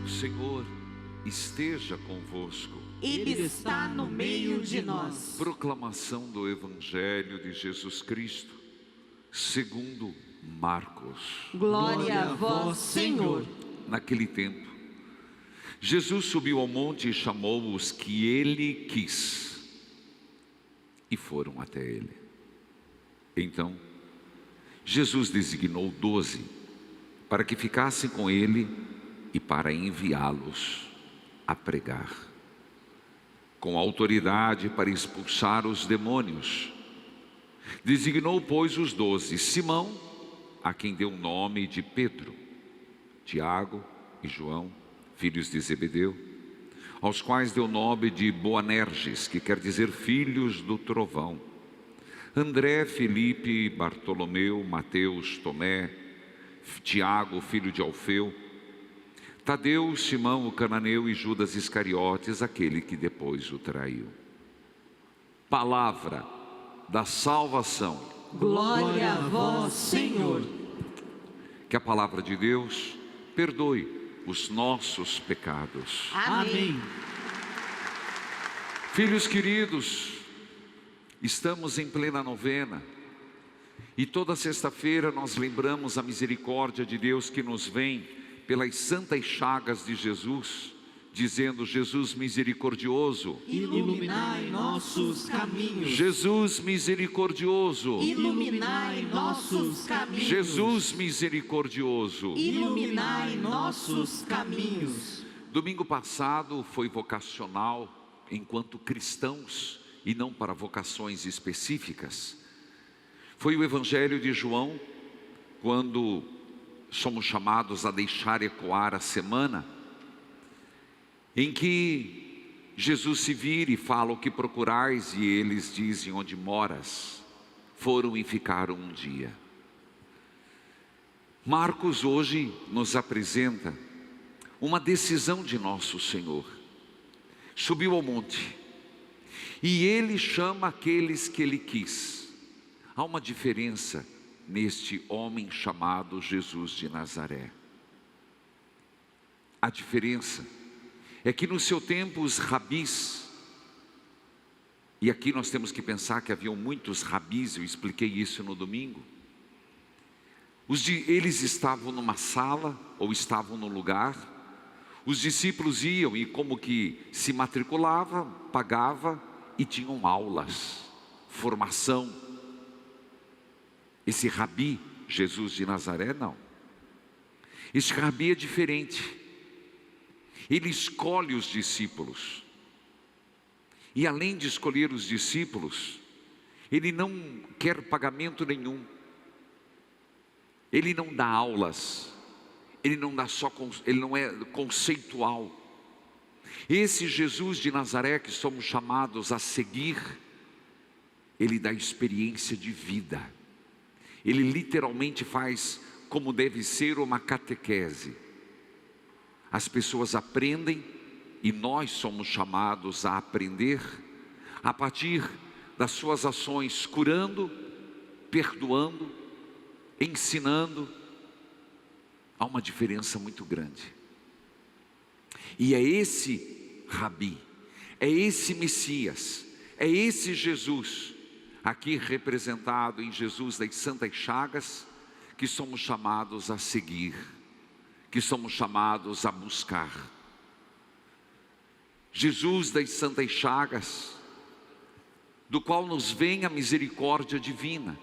Senhor esteja convosco. Ele está no meio de nós. Proclamação do Evangelho de Jesus Cristo, segundo Marcos. Glória a vós, Senhor. Naquele tempo, Jesus subiu ao monte e chamou os que ele quis, e foram até ele. Então, Jesus designou 12, para que ficassem com ele e para enviá-los a pregar, com autoridade para expulsar os demônios. Designou, pois, os 12, Simão, a quem deu o nome de Pedro, Tiago e João, filhos de Zebedeu, aos quais deu o nome de Boanerges, que quer dizer filhos do trovão, André, Felipe, Bartolomeu, Mateus, Tomé, Tiago, filho de Alfeu, Tadeu, Simão o cananeu e Judas Iscariotes, aquele que depois o traiu. Palavra da salvação. Glória a vós, Senhor. Que a palavra de Deus perdoe os nossos pecados. Amém. Filhos queridos, estamos em plena novena e toda sexta-feira nós lembramos a misericórdia de Deus que nos vem pelas santas chagas de Jesus, dizendo: Jesus misericordioso, iluminai nossos caminhos. Jesus misericordioso, Iluminai nossos caminhos. Jesus misericordioso, Iluminai nossos caminhos. Domingo passado foi vocacional enquanto cristãos e não para vocações específicas. Foi o Evangelho de João, quando somos chamados a deixar ecoar a semana, em que Jesus se vira e fala: o que procurais? E eles dizem: onde moras? Foram e ficaram um dia. Marcos hoje nos apresenta uma decisão de nosso Senhor. Subiu ao monte e ele chama aqueles que ele quis. Há uma diferença neste homem chamado Jesus de Nazaré. A diferença é que no seu tempo os rabis, e aqui nós temos que pensar que haviam muitos rabis, eu expliquei isso no domingo, eles estavam numa sala ou estavam no lugar, os discípulos iam e como que se matriculava, pagava e tinham aulas, formação. Esse rabi, Jesus de Nazaré, não. Esse rabi é diferente. Ele escolhe os discípulos. E além de escolher os discípulos, ele não quer pagamento nenhum. Ele não dá aulas. Ele não é conceitual. Esse Jesus de Nazaré que somos chamados a seguir, ele dá experiência de vida. Ele literalmente faz como deve ser uma catequese. As pessoas aprendem e nós somos chamados a aprender a partir das suas ações, curando, perdoando, ensinando. Há uma diferença muito grande. E é esse Rabi, é esse Messias, é esse Jesus, aqui representado em Jesus das Santas Chagas, que somos chamados a seguir, que somos chamados a buscar. Jesus das Santas Chagas, do qual nos vem a misericórdia divina.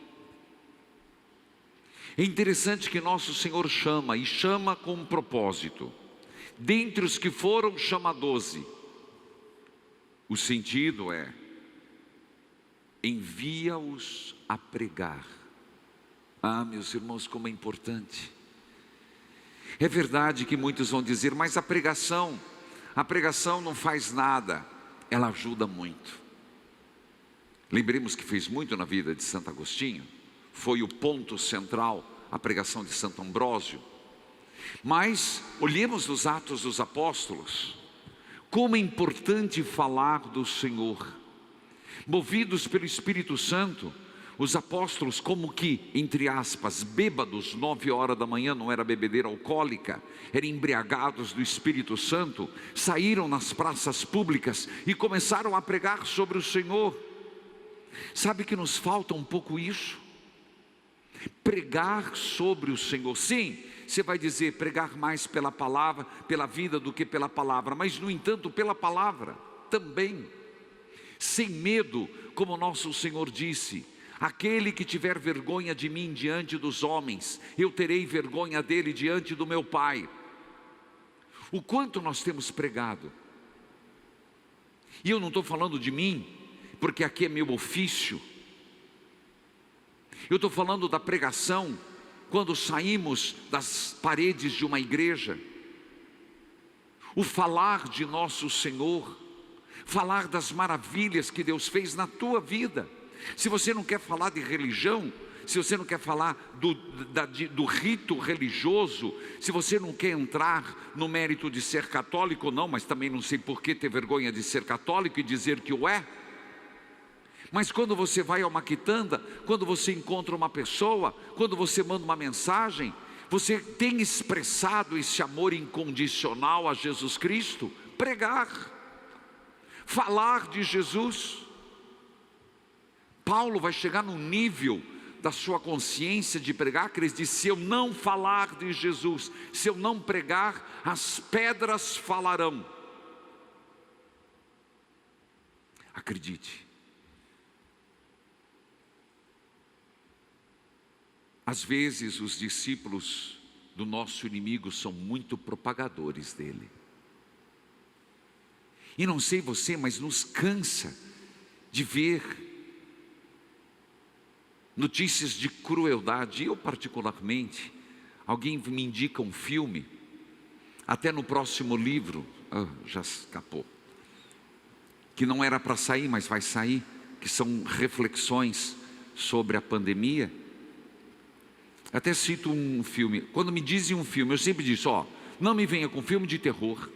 É interessante que nosso Senhor chama, e chama com um propósito. Dentre os que foram, chama 12. O sentido é: envia-os a pregar. Ah, meus irmãos, como é importante. É verdade que muitos vão dizer: mas a pregação não faz nada. Ela ajuda muito. Lembremos que fez muito na vida de Santo Agostinho. Foi o ponto central, a pregação de Santo Ambrósio. Mas olhemos os Atos dos Apóstolos. Como é importante falar do Senhor. Movidos pelo Espírito Santo, os apóstolos, como que, entre aspas, bêbados, 9 horas da manhã, não era bebedeira alcoólica, eram embriagados do Espírito Santo, saíram nas praças públicas e começaram a pregar sobre o Senhor. Sabe que nos falta um pouco isso? Pregar sobre o Senhor. Sim, você vai dizer, pregar mais pela palavra, pela vida do que pela palavra, mas no entanto pela palavra também, sem medo, como nosso Senhor disse: aquele que tiver vergonha de mim diante dos homens, eu terei vergonha dele diante do meu Pai. O quanto nós temos pregado, e eu não estou falando de mim, porque aqui é meu ofício, eu estou falando da pregação, quando saímos das paredes de uma igreja, o falar de nosso Senhor, falar das maravilhas que Deus fez na tua vida. Se você não quer falar de religião, se você não quer falar do rito religioso, se você não quer entrar no mérito de ser católico, não, mas também não sei por que ter vergonha de ser católico e dizer que o é. Mas quando você vai a uma quitanda, quando você encontra uma pessoa, quando você manda uma mensagem, você tem expressado esse amor incondicional a Jesus Cristo? Pregar, falar de Jesus. Paulo vai chegar no nível da sua consciência de pregar, que ele diz: se eu não falar de Jesus, se eu não pregar, as pedras falarão. Acredite, às vezes os discípulos do nosso inimigo são muito propagadores dele. E não sei você, mas nos cansa de ver notícias de crueldade. Eu particularmente, alguém me indica um filme, até no próximo livro, já escapou, que não era para sair, mas vai sair, que são reflexões sobre a pandemia. Até cito um filme. Quando me dizem um filme, eu sempre digo: não me venha com filme de terror,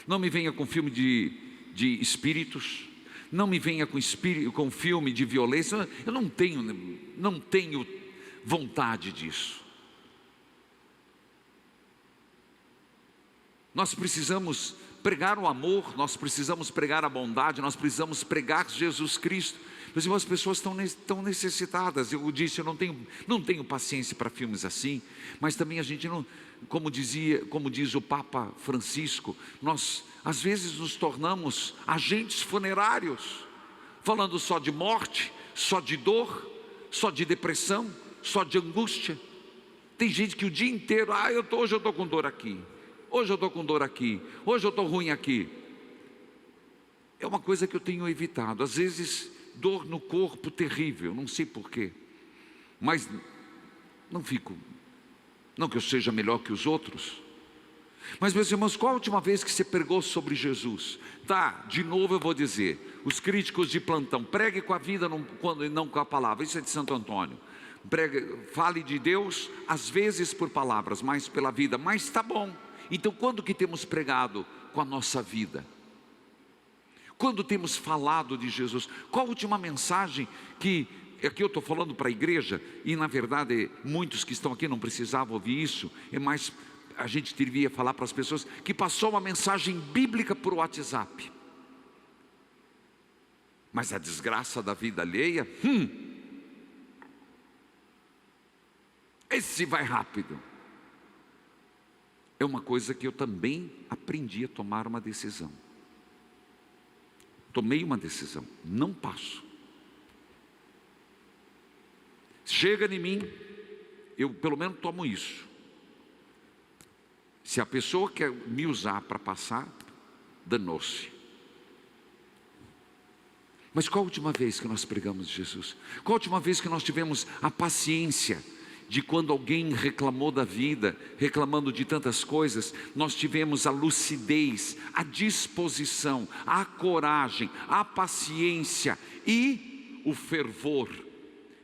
não me venha com filme de espíritos, não me venha com filme de violência. Eu não tenho vontade disso. Nós precisamos pregar o amor, nós precisamos pregar a bondade, nós precisamos pregar Jesus Cristo. Mas as pessoas estão necessitadas. Eu disse, eu não tenho paciência para filmes assim, mas também a gente não, como diz o Papa Francisco, nós às vezes nos tornamos agentes funerários, falando só de morte, só de dor, só de depressão, só de angústia. Tem gente que o dia inteiro: hoje eu estou com dor aqui, hoje eu estou com dor aqui, hoje eu estou ruim aqui. É uma coisa que eu tenho evitado. Às vezes dor no corpo terrível, não sei porquê, mas não que eu seja melhor que os outros. Mas meus irmãos, qual a última vez que você pregou sobre Jesus? De novo eu vou dizer, os críticos de plantão: pregue com a vida, não com a palavra. Isso é de Santo Antônio. Fale de Deus, às vezes por palavras, mas pela vida. Mas está bom. Então quando que temos pregado com a nossa vida? Quando temos falado de Jesus? Qual a última mensagem que... Aqui eu estou falando para a igreja, e na verdade muitos que estão aqui não precisavam ouvir isso, mas a gente devia falar para as pessoas que passou uma mensagem bíblica por WhatsApp. Mas a desgraça da vida alheia, esse vai rápido. É uma coisa que eu também aprendi a tomar uma decisão. Tomei uma decisão, não passo. Chega em mim, eu pelo menos tomo isso. Se a pessoa quer me usar para passar, danou-se. Mas qual a última vez que nós pregamos de Jesus? Qual a última vez que nós tivemos a paciência de quando alguém reclamou da vida, reclamando de tantas coisas, nós tivemos a lucidez, a disposição, a coragem, a paciência e o fervor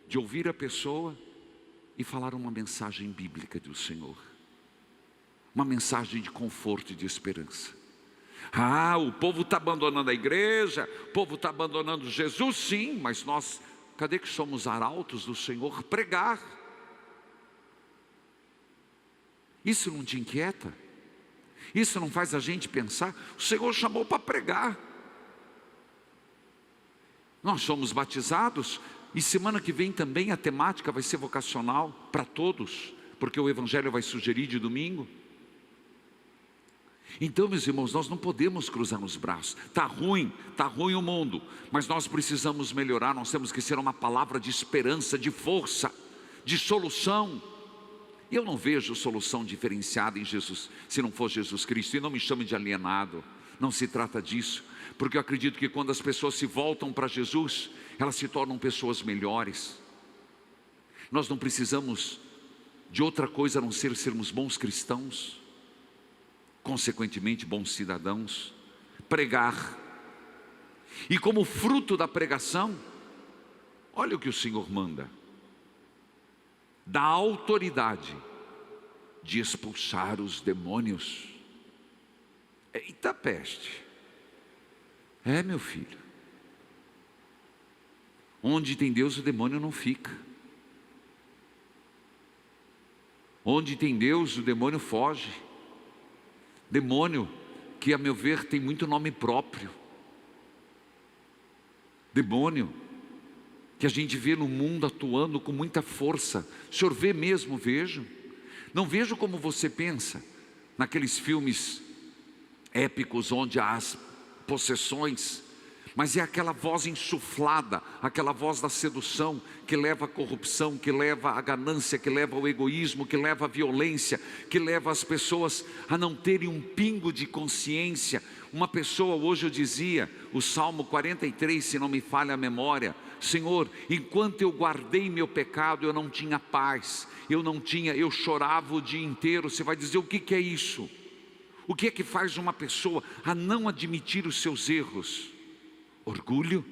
de ouvir a pessoa e falar uma mensagem bíblica do Senhor, uma mensagem de conforto e de esperança. O povo está abandonando a igreja, o povo está abandonando Jesus, sim, mas nós cadê que somos arautos do Senhor? Pregar. Isso não te inquieta? Isso não faz a gente pensar? O Senhor chamou para pregar. Nós somos batizados, e semana que vem também a temática vai ser vocacional para todos, porque o Evangelho vai sugerir de domingo. Então, meus irmãos, nós não podemos cruzar os braços. Está ruim o mundo, mas nós precisamos melhorar. Nós temos que ser uma palavra de esperança, de força, de solução. Eu não vejo solução diferenciada em Jesus, se não for Jesus Cristo. E não me chame de alienado, não se trata disso. Porque eu acredito que quando as pessoas se voltam para Jesus, elas se tornam pessoas melhores. Nós não precisamos de outra coisa a não ser sermos bons cristãos, consequentemente bons cidadãos. Pregar. E como fruto da pregação, olha o que o Senhor manda: dá autoridade de expulsar os demônios. Eita peste! É, meu filho, onde tem Deus o demônio não fica. Onde tem Deus o demônio foge. Demônio que, a meu ver, tem muito nome próprio. Demônio que a gente vê no mundo atuando com muita força. O senhor vê mesmo? Vejo. Não vejo como você pensa naqueles filmes épicos onde há as possessões, mas é aquela voz insuflada, aquela voz da sedução que leva à corrupção, que leva à ganância, que leva ao egoísmo, que leva à violência, que leva as pessoas a não terem um pingo de consciência. Uma pessoa, hoje eu dizia, o Salmo 43, se não me falha a memória: Senhor, enquanto eu guardei meu pecado, eu não tinha paz, eu chorava o dia inteiro. Você vai dizer, o que é isso? O que é que faz uma pessoa a não admitir os seus erros? Orgulho?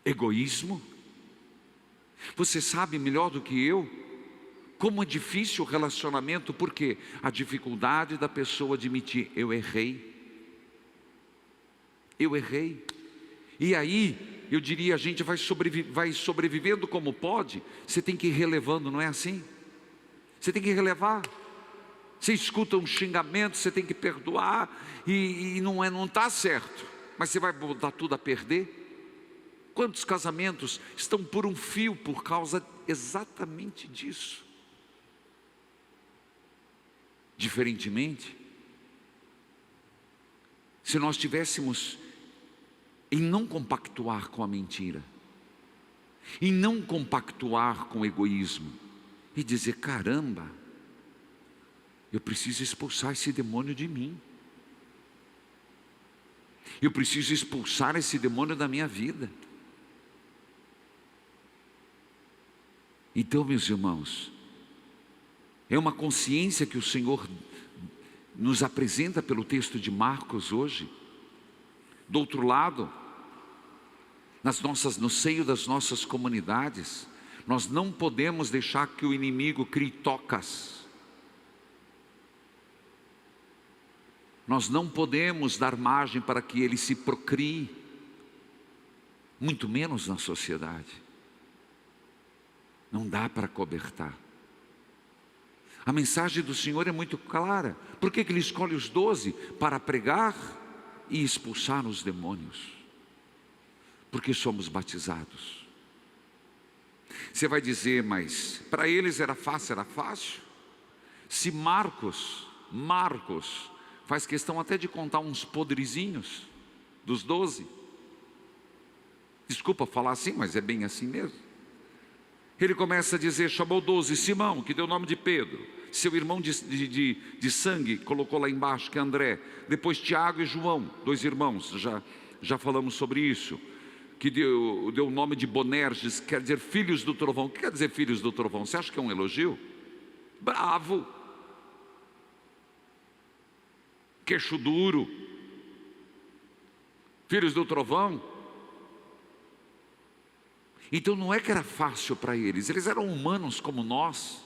Egoísmo? Você sabe melhor do que eu como é difícil o relacionamento, porque a dificuldade da pessoa admitir: eu errei. E aí, eu diria, a gente vai sobrevivendo como pode. Você tem que ir relevando, não é assim? Você tem que relevar. Você escuta um xingamento, você tem que perdoar, e não está certo, mas você vai botar tudo a perder. Quantos casamentos estão por um fio por causa exatamente disso? Diferentemente, se nós tivéssemos em não compactuar com a mentira, em não compactuar com o egoísmo, e dizer: caramba, eu preciso expulsar esse demônio de mim, eu preciso expulsar esse demônio da minha vida. Então, meus irmãos, é uma consciência que o Senhor nos apresenta pelo texto de Marcos hoje. Do outro lado, no seio das nossas comunidades, nós não podemos deixar que o inimigo crie tocas. Nós não podemos dar margem para que ele se procrie, muito menos na sociedade. Não dá para cobertar. A mensagem do Senhor é muito clara. Por que Ele escolhe os 12? Para pregar e expulsar os demônios. Porque somos batizados. Você vai dizer, mas para eles era fácil? Era fácil. Se Marcos faz questão até de contar uns podrezinhos dos 12. Desculpa falar assim, mas é bem assim mesmo. Ele começa a dizer, chamou 12, Simão, que deu o nome de Pedro, seu irmão de sangue, colocou lá embaixo, que é André, depois Tiago e João, 2 irmãos, já falamos sobre isso, que deu o nome de Bonerges, quer dizer filhos do trovão. O que quer dizer filhos do trovão? Você acha que é um elogio? Bravo, queixo duro, filhos do trovão. Então não é que era fácil para eles eram humanos como nós,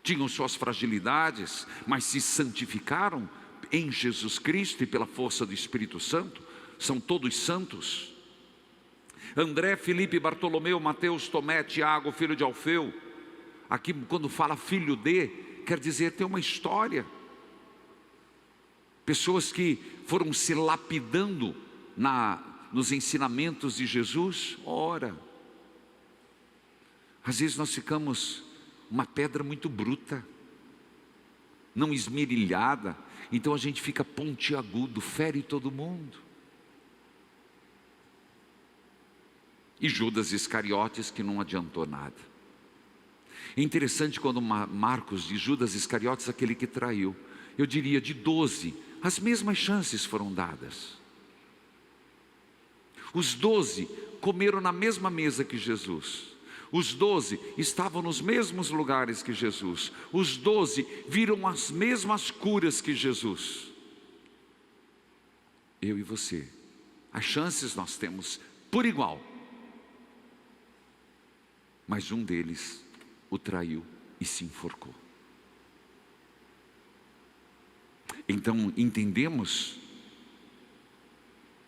tinham suas fragilidades, mas se santificaram em Jesus Cristo e pela força do Espírito Santo, são todos santos. André, Filipe, Bartolomeu, Mateus, Tomé, Tiago, filho de Alfeu. Aqui quando fala filho de, quer dizer tem uma história. Pessoas que foram se lapidando nos ensinamentos de Jesus. Ora, às vezes nós ficamos uma pedra muito bruta, não esmerilhada, então a gente fica pontiagudo, fere todo mundo. E Judas Iscariotes, que não adiantou nada. É interessante quando Marcos diz Judas Iscariotes, aquele que traiu. Eu diria de 12, as mesmas chances foram dadas. Os 12 comeram na mesma mesa que Jesus. Os 12 estavam nos mesmos lugares que Jesus. Os 12 viram as mesmas curas que Jesus. Eu e você, as chances nós temos por igual. Mas um deles o traiu e se enforcou. Então entendemos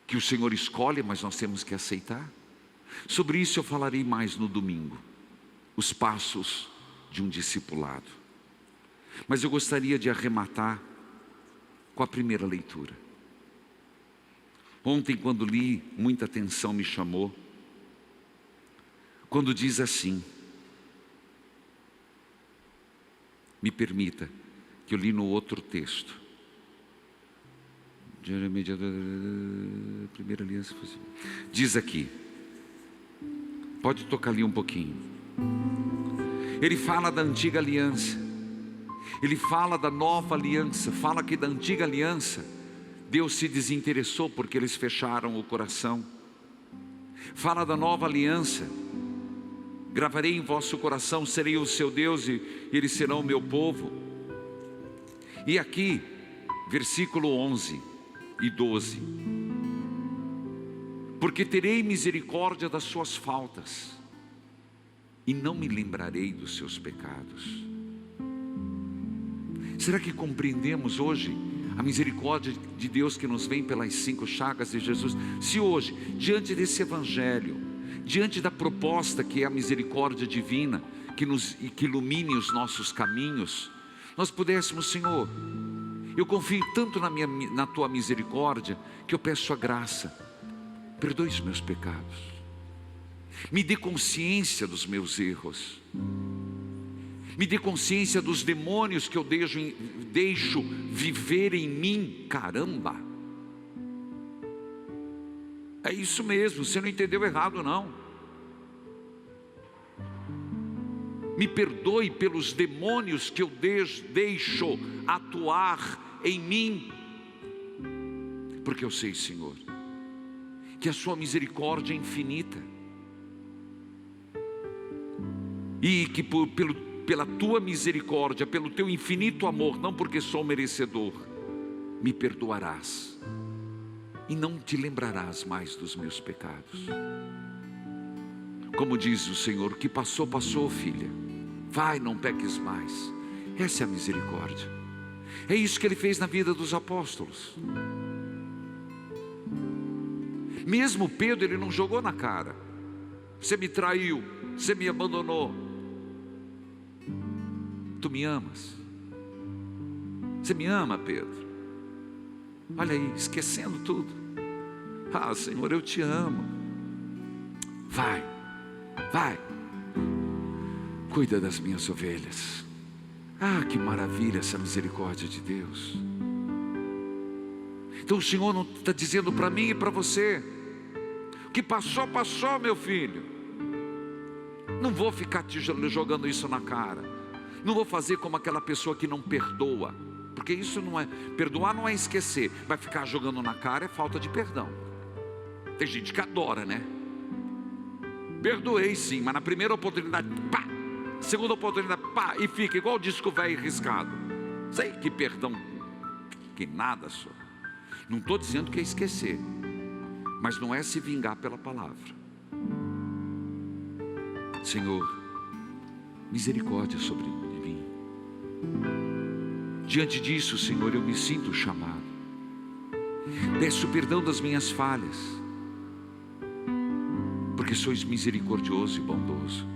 que o Senhor escolhe, mas nós temos que aceitar. Sobre isso eu falarei mais no domingo, os passos de um discipulado. Mas eu gostaria de arrematar com a primeira leitura. Ontem, quando li, muita atenção me chamou, quando diz assim, me permita que eu li no outro texto, primeira aliança, diz aqui, pode tocar ali um pouquinho. Ele fala da antiga aliança, ele fala da nova aliança, fala que da antiga aliança Deus se desinteressou porque eles fecharam o coração. Fala da nova aliança, gravarei em vosso coração, serei o seu Deus e eles serão o meu povo. E aqui, versículo 11 e 12, porque terei misericórdia das suas faltas e não me lembrarei dos seus pecados. Será que compreendemos hoje a misericórdia de Deus que nos vem pelas 5 chagas de Jesus? Se hoje, diante desse evangelho, diante da proposta que é a misericórdia divina, que ilumine os nossos caminhos, nós pudéssemos, Senhor, eu confio tanto na tua misericórdia, que eu peço a graça, perdoe os meus pecados, me dê consciência dos meus erros, me dê consciência dos demônios que eu deixo viver em mim. Caramba, é isso mesmo, você não entendeu errado não. Me perdoe pelos demônios que eu deixo atuar em mim, porque eu sei, Senhor, que a sua misericórdia é infinita, e que pela tua misericórdia, pelo teu infinito amor, não porque sou merecedor, me perdoarás e não te lembrarás mais dos meus pecados. Como diz o Senhor, o que passou, passou, filha, vai, não peques mais. Essa é a misericórdia. É isso que ele fez na vida dos apóstolos. Mesmo Pedro, ele não jogou na cara, você me traiu, você me abandonou, tu me amas, você me ama, Pedro? Olha aí, esquecendo tudo. Ah, Senhor, eu te amo. Vai, cuida das minhas ovelhas. Ah, que maravilha essa misericórdia de Deus. Então o Senhor não está dizendo para mim e para você, o que passou, passou, meu filho. Não vou ficar te jogando isso na cara. Não vou fazer como aquela pessoa que não perdoa, porque isso não é, perdoar não é esquecer. Vai ficar jogando na cara, é falta de perdão. Tem gente que adora, né? Perdoei sim, mas na primeira oportunidade, pá! Segunda oportunidade, pá! E fica igual o disco velho riscado. Sei que perdão, que nada só. Não estou dizendo que é esquecer, mas não é se vingar pela palavra. Senhor, misericórdia sobre mim. Diante disso, Senhor, eu me sinto chamado. Peço perdão das minhas falhas, porque sois misericordioso e bondoso.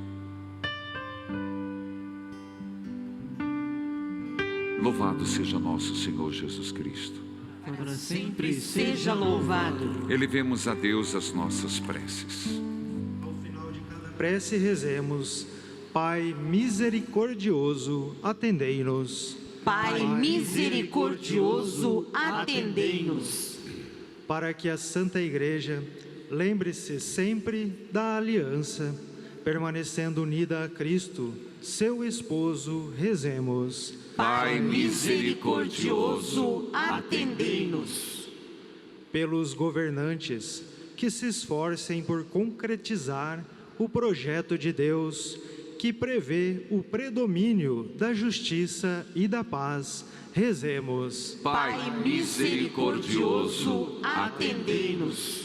Louvado seja nosso Senhor Jesus Cristo. Para sempre seja louvado. Elevemos a Deus as nossas preces. Ao final de cada prece rezemos: Pai misericordioso, atendei-nos. Pai misericordioso, atendei-nos. Para que a Santa Igreja lembre-se sempre da aliança, permanecendo unida a Cristo, seu esposo, rezemos. Pai misericordioso, atendei-nos. Pelos governantes que se esforcem por concretizar o projeto de Deus, que prevê o predomínio da justiça e da paz, rezemos. Pai misericordioso, atendei-nos.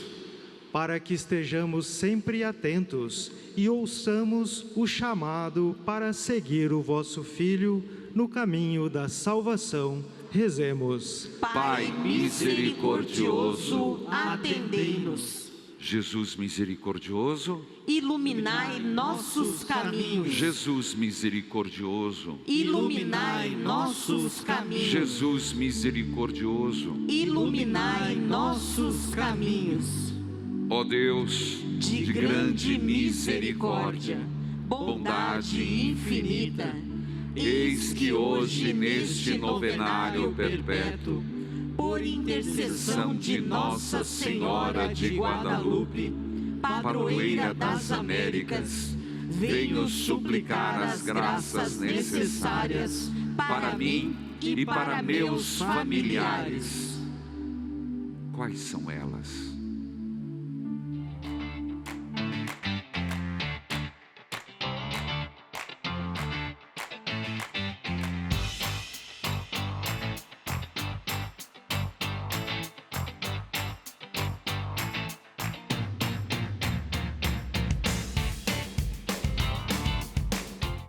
Para que estejamos sempre atentos e ouçamos o chamado para seguir o vosso Filho no caminho da salvação, rezemos. Pai misericordioso, atendei-nos. Jesus misericordioso, Iluminai nossos caminhos. Jesus misericordioso, Iluminai nossos caminhos. Jesus misericordioso. Iluminai nossos caminhos. Ó Deus, De grande misericórdia, bondade infinita, eis que hoje neste novenário perpétuo, por intercessão de Nossa Senhora de Guadalupe, padroeira das Américas, venho suplicar as graças necessárias para mim e para meus familiares. Quais são elas?